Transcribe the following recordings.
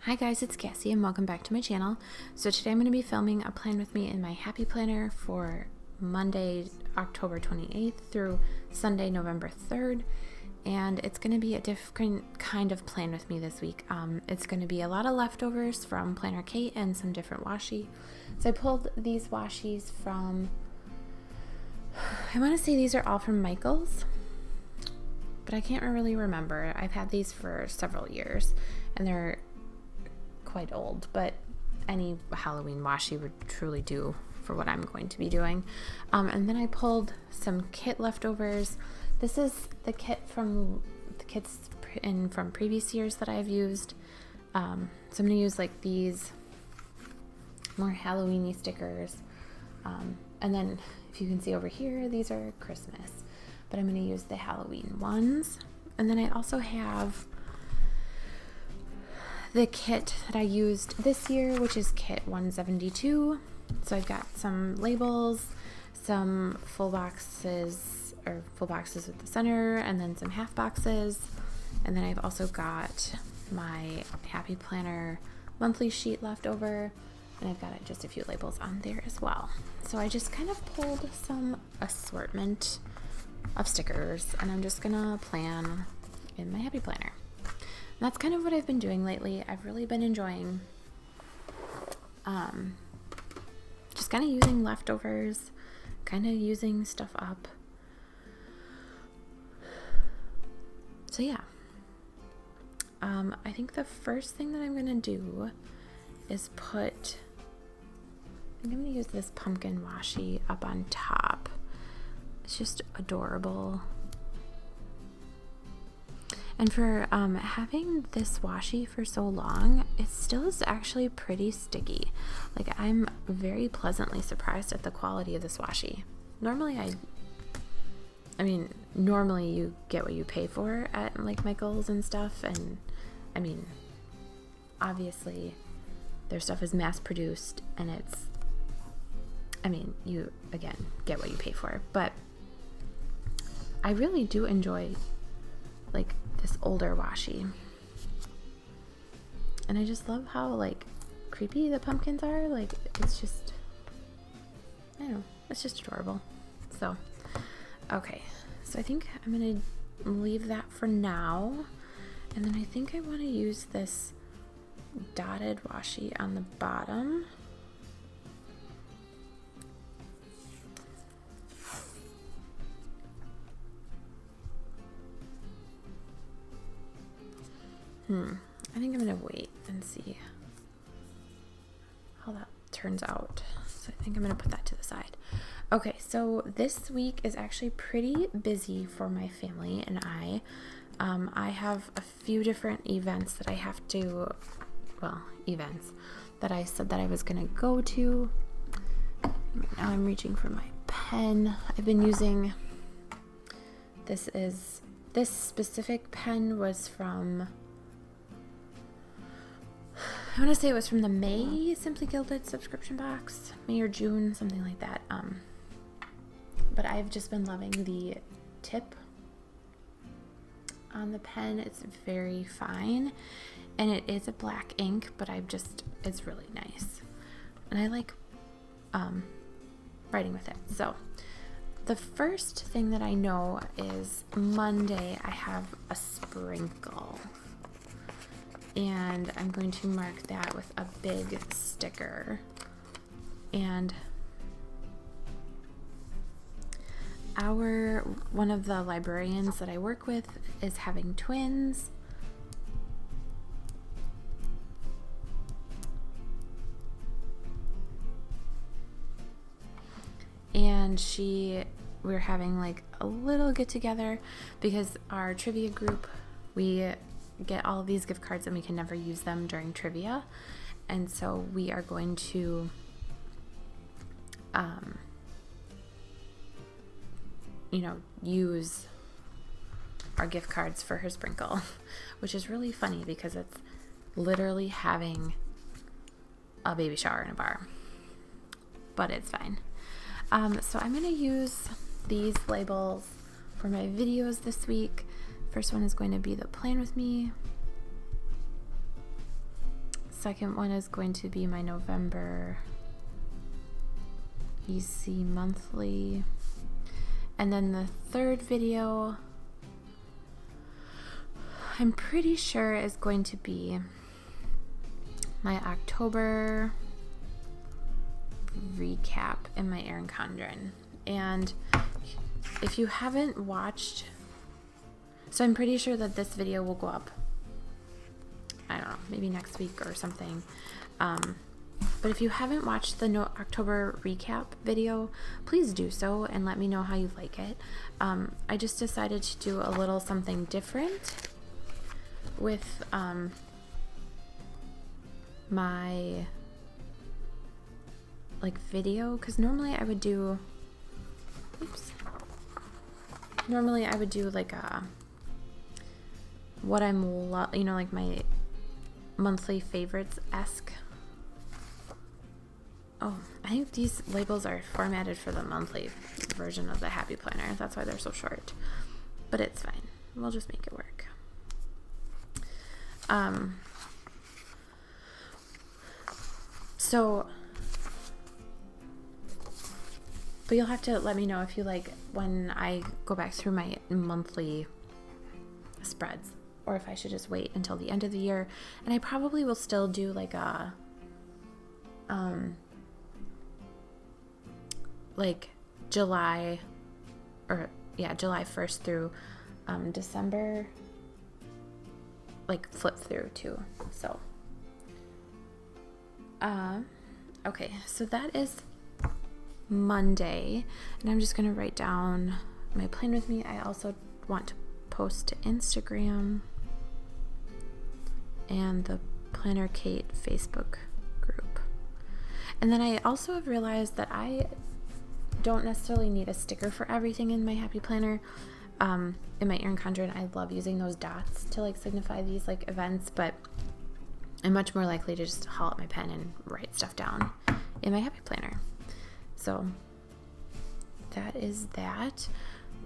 Hi guys, it's Cassie and welcome back to my channel. So today I'm going to be filming a plan with me in my happy planner for Monday, October 28th through Sunday, November 3rd. And it's going to be a different kind of plan with me this week. It's going to be a lot of leftovers from Planner Kate and some different washi. So I pulled these washies from, I want to say these are all from Michael's, but I can't really remember. I've had these for several years and they're quite old, but any Halloween washi would truly do for what I'm going to be doing. And then I pulled some kit leftovers. This is the kit from the kits from previous years that I've used. So I'm going to use like these more Halloween-y stickers. And then if you can see over here, these are Christmas, but I'm going to use the Halloween ones. And then I also have the kit that I used this year, which is kit 172. So I've got some labels, some full boxes with the center, and then some half boxes. And then I've also got my happy planner monthly sheet left over, and I've got just a few labels on there as well. So I just kind of pulled some assortment of stickers, and I'm just gonna plan in my happy planner. That's kind of what I've been doing lately. I've really been enjoying just kind of using leftovers, kind of using stuff up. So yeah, I think the first thing that I'm gonna do is I'm gonna use this pumpkin washi up on top. It's just adorable. And for having this washi for so long, it still is actually pretty sticky. Like, I'm very pleasantly surprised at the quality of this washi. Normally normally you get what you pay for at like Michael's and stuff. And I mean, obviously their stuff is mass produced and you again get what you pay for. But I really do enjoy like this older washi, and I just love how like creepy the pumpkins are. Like, it's just, I don't know, it's just adorable. So okay, so I think I'm gonna leave that for now, and then I think I want to use this dotted washi on the bottom. I think I'm gonna wait and see how that turns out. So I think I'm gonna put that to the side. Okay, so this week is actually pretty busy for my family and I. I have a few different events that I have to, events that I said that I was gonna go to. Right now I'm reaching for my pen. I've been using, this specific pen was from, I want to say it was from the May Simply Gilded subscription box, May or June, something like that. But I've just been loving the tip on the pen. It's very fine, and it is a black ink, but it's really nice, and I like writing with it. So the first thing that I know is Monday I have a sprinkle. And I'm going to mark that with a big sticker. And one of the librarians that I work with is having twins. And we're having like a little get together because our trivia group, we get all of these gift cards and we can never use them during trivia, and so we are going to use our gift cards for her sprinkle, which is really funny because it's literally having a baby shower in a bar, but it's fine. So I'm going to use these labels for my videos this week. First one is going to be the plan with me. second one is going to be my November EC monthly. And then the third video, I'm pretty sure is going to be my October recap in my Erin Condren. And if you haven't watched, so I'm pretty sure that this video will go up, I don't know, maybe next week or something. But if you haven't watched the October recap video, please do so and let me know how you like it. I just decided to do a little something different with my video, because normally I would do like a what I'm like my monthly favorites-esque. Oh, I think these labels are formatted for the monthly version of the Happy Planner. That's why they're so short. But it's fine. We'll just make it work. But you'll have to let me know if you like when I go back through my monthly spreads, or if I should just wait until the end of the year. And I probably will still do like a July 1st through December, flip through too. So okay, so that is Monday, and I'm just gonna write down my plan with me. I also want to post to Instagram and the Planner Kate Facebook group. And then I also have realized that I don't necessarily need a sticker for everything in my Happy Planner. In my Erin Condren, I love using those dots to signify these events, but I'm much more likely to just haul out my pen and write stuff down in my Happy Planner. So that is that.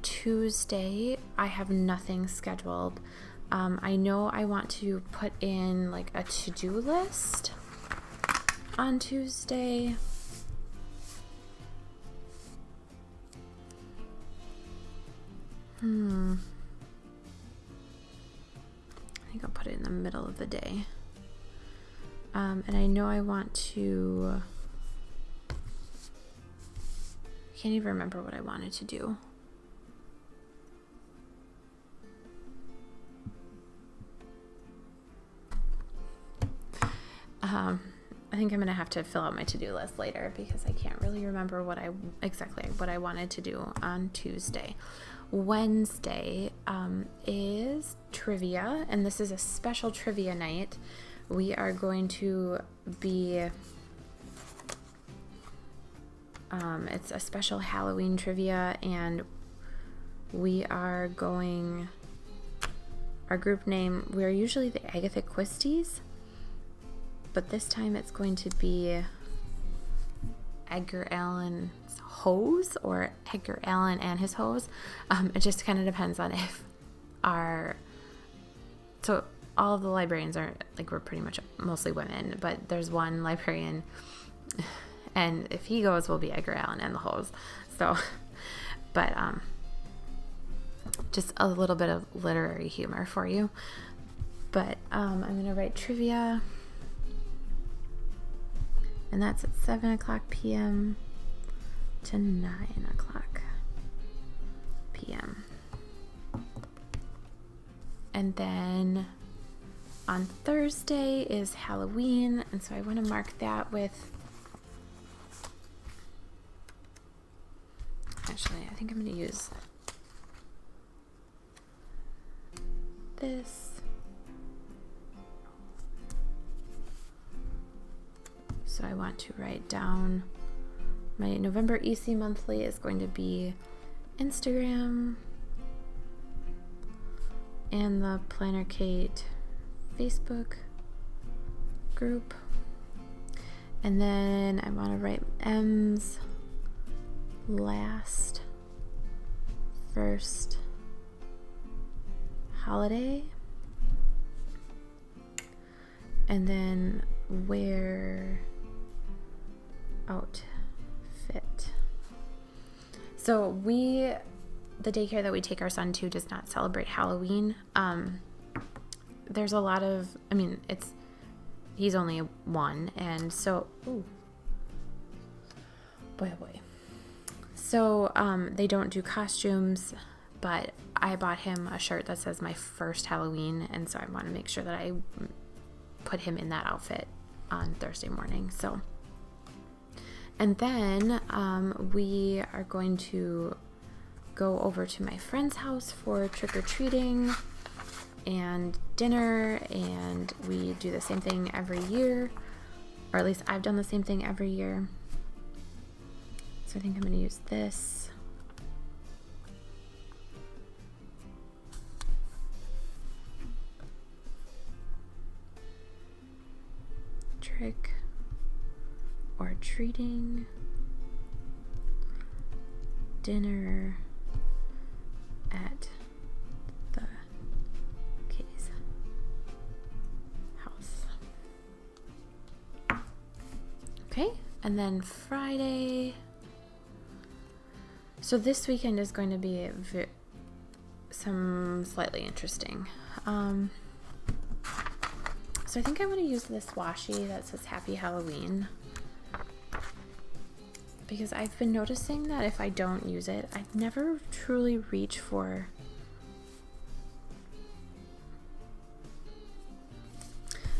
Tuesday, I have nothing scheduled. I know I want to put in a to-do list on Tuesday. I think I'll put it in the middle of the day. And I know I want to, I can't even remember what I wanted to do. I think I'm going to have to fill out my to-do list later because I can't really remember exactly what I wanted to do on Tuesday. Wednesday is trivia, and this is a special trivia night. We are going to be, it's a special Halloween trivia, and we are going, our group name, we are usually the Agatha Christies, but this time it's going to be Edgar Allan's Hose, or Edgar Allan and his hose. It just kind of depends on if so all of the librarians are we're pretty much mostly women, but there's one librarian, and if he goes, we'll be Edgar Allan and the hose. So, but just a little bit of literary humor for you. But I'm gonna write trivia, and that's at 7:00 p.m. to 9:00 p.m. And then on Thursday is Halloween, and so I want to mark that with, actually I think I'm going to use this. So I want to write down my November EC monthly is going to be Instagram and the Planner Kate Facebook group. And then I want to write M's last first holiday. And then wear outfit. So the daycare that we take our son to does not celebrate Halloween. There's a lot of, he's only 1, and so, ooh, boy, oh boy. So, they don't do costumes, but I bought him a shirt that says my first Halloween, and so I want to make sure that I put him in that outfit on Thursday morning. So, and then we are going to go over to my friend's house for trick-or-treating and dinner, and we do the same thing every year, or at least I've done the same thing every year. So I think I'm going to use this. Trick or treating, dinner at the K's house. Okay, and then Friday. So this weekend is going to be some slightly interesting. So I think I'm going to use this washi that says Happy Halloween, because I've been noticing that if I don't use it, I never truly reach for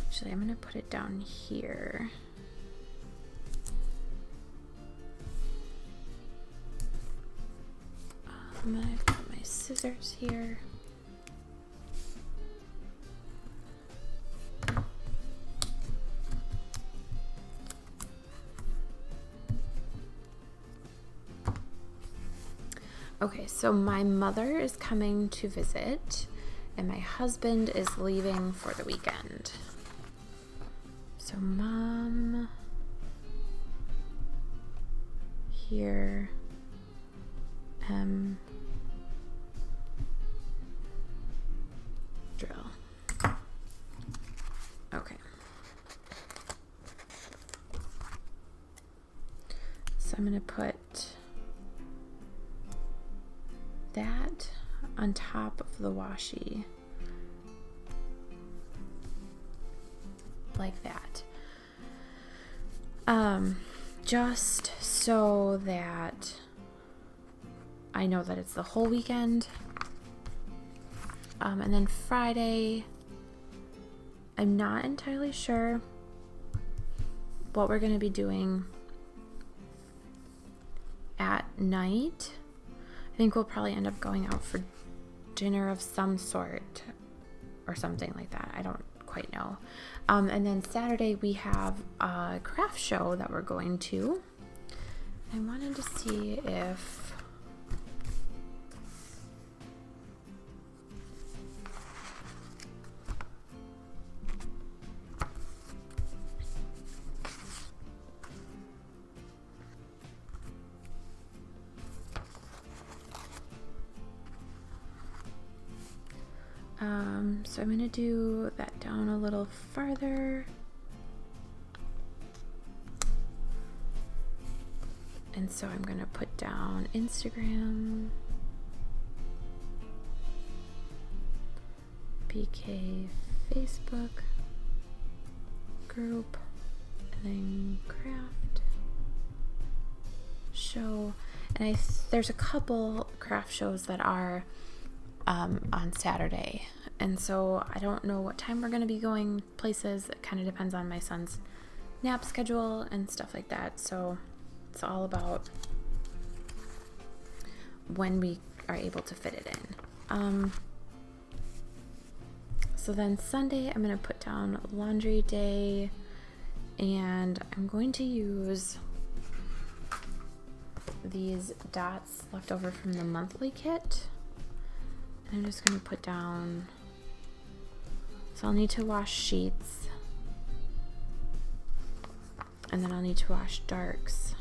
actually I'm going to put it down here. I'm going to put my scissors here. Okay, so my mother is coming to visit, and my husband is leaving for the weekend. So Mom, here, drill. Okay. So I'm going to put that on top of the washi, like that, just so that I know that it's the whole weekend. And then Friday, I'm not entirely sure what we're going to be doing at night. I think we'll probably end up going out for dinner of some sort or something like that. I don't quite know. And then Saturday we have a craft show that we're going to. I wanted to see if so I'm going to do that down a little farther. And so I'm going to put down Instagram, PK Facebook group, and then craft show. And there's a couple craft shows that are on Saturday, and so I don't know what time we're going to be going places. It kind of depends on my son's nap schedule and stuff like that, so it's all about when we are able to fit it in. So then Sunday I'm going to put down laundry day, and I'm going to use these dots left over from the monthly kit. I'm just going to put down, so I'll need to wash sheets, and then I'll need to wash darks,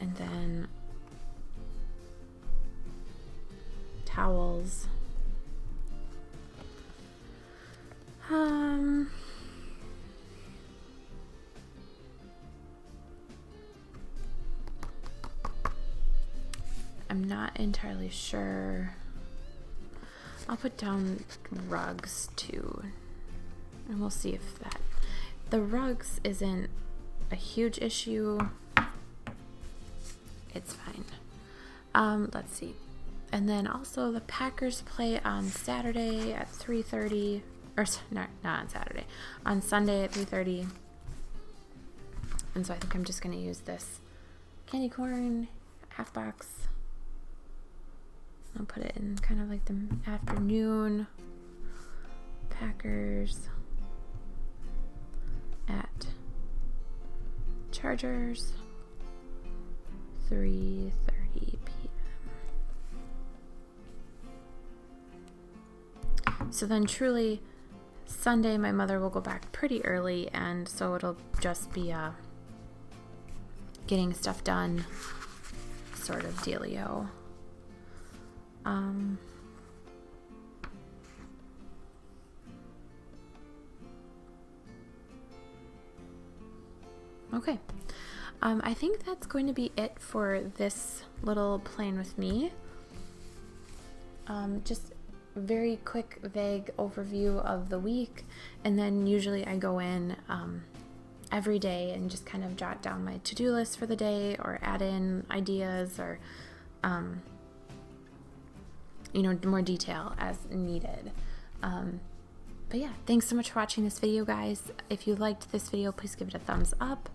and then towels, I'm not entirely sure. I'll put down rugs too, and we'll see if that. The rugs isn't a huge issue. It's fine. Let's see. And then also the Packers play on Saturday at 3:30, or not on Saturday, on Sunday at 3:30. And so I think I'm just going to use this candy corn half box. I'll put it in kind of like the afternoon. Packers at Chargers, 3:30 p.m. So then truly Sunday my mother will go back pretty early, and so it'll just be getting stuff done sort of dealio. Okay. I think that's going to be it for this little plan with me. Just very quick, vague overview of the week, and then usually I go in every day and just kind of jot down my to-do list for the day, or add in ideas, or more detail as needed. But yeah, thanks so much for watching this video, guys. If you liked this video, please give it a thumbs up.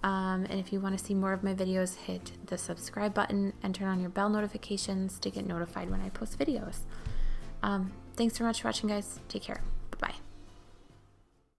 And if you want to see more of my videos, hit the subscribe button and turn on your bell notifications to get notified when I post videos. Thanks so much for watching, guys. Take care.